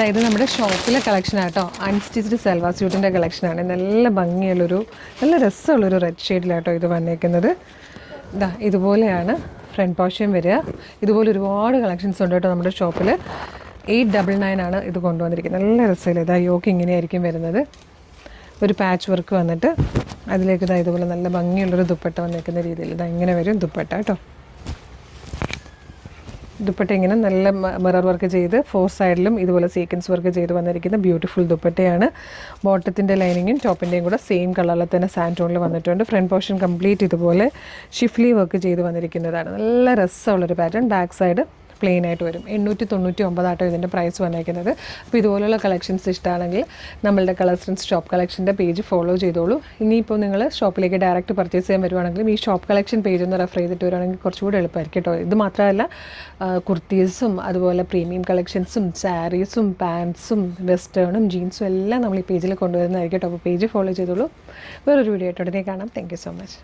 ഇത് നമ്മുടെ ഷോപ്പിലെ കളക്ഷനാണ് കേട്ടോ. അൺസ്റ്റിച്ച്ഡ് സൽവാർ സ്യൂട്ടിൻ്റെ കളക്ഷനാണ്. നല്ല ഭംഗിയുള്ളൊരു നല്ല രസമുള്ളൊരു റെഡ് ഷെയ്ഡിലാട്ടോ ഇത് വന്നേക്കുന്നത്. ഇതുപോലെയാണ് ഫ്രണ്ട് പോർഷൻ വരിക. ഇതുപോലെ ഒരുപാട് കളക്ഷൻസ് ഉണ്ട് കേട്ടോ നമ്മുടെ ഷോപ്പിൽ. 899 ആണ് ഇത് കൊണ്ടുവന്നിരിക്കുന്നത്. നല്ല രസമില്ല. യോക്ക് ഇങ്ങനെയായിരിക്കും വരുന്നത്. ഒരു പാച്ച് വർക്ക് വന്നിട്ട് അതിലേക്ക് ഇതുപോലെ നല്ല ഭംഗിയുള്ളൊരു ദുപ്പട്ട വന്നിരിക്കുന്ന രീതിയിൽ ഇങ്ങനെ വരും ദുപ്പട്ട കേട്ടോ. ദുപ്പട്ട ഇങ്ങനെ നല്ല മിറർ വർക്ക് ചെയ്ത് 4 സൈഡിലും ഇതുപോലെ സീക്വൻസ് വർക്ക് ചെയ്ത് വന്നിരിക്കുന്ന ബ്യൂട്ടിഫുൾ ദുപ്പട്ടയാണ്. ബോട്ടത്തിൻ്റെ ലൈനിങ്ങും ടോപ്പിൻ്റെയും കൂടെ സെയിം കളറിൽ തന്നെ സാൻറ്റോണിൽ വന്നിട്ടുണ്ട്. ഫ്രണ്ട് പോർഷൻ കംപ്ലീറ്റ് ഇതുപോലെ ഷിഫ്ലി വർക്ക് ചെയ്ത് വന്നിരിക്കുന്നതാണ്. നല്ല രസമുള്ളൊരു പാറ്റേൺ. ബാക്ക് സൈഡ് പ്ലെയിൻ ആയിട്ട് വരും. 899 ആട്ടോ ഇതിൻ്റെ പ്രൈസ് വന്നേക്കുന്നത്. അപ്പോൾ ഇതുപോലുള്ള കളക്ഷൻസ് ഇഷ്ടമാണെങ്കിൽ നമ്മളുടെ കളേഴ്സ് ആൻഡ് ഷോപ്പ് കളക്ഷൻ്റെ പേജ് ഫോളോ ചെയ്തോളൂ. ഇനിയിപ്പോൾ നിങ്ങൾ ഷോപ്പിലേക്ക് ഡയറക്റ്റ് പർച്ചേസ് ചെയ്യാൻ വരുവാണെങ്കിലും ഈ ഷോപ്പ് കളക്ഷൻ പേജ് ഒന്ന് റെഫർ ചെയ്തിട്ട് വരുവാണെങ്കിൽ കുറച്ചുകൂടി എളുപ്പമായിരിക്കും കേട്ടോ. ഇത് മാത്രമല്ല കുർത്തീസും അതുപോലെ പ്രീമിയം കളക്ഷൻസും സാരീസും പാൻസും വെസ്റ്റേണും ജീൻസും എല്ലാം നമ്മൾ ഈ പേജിൽ കൊണ്ടുവരുന്നതായിരിക്കും കേട്ടോ. അപ്പോൾ പേജ് ഫോളോ ചെയ്തോളൂ. വേറൊരു വീഡിയോ ആയിട്ട് ഉടനെ കാണാം. Thank you so much.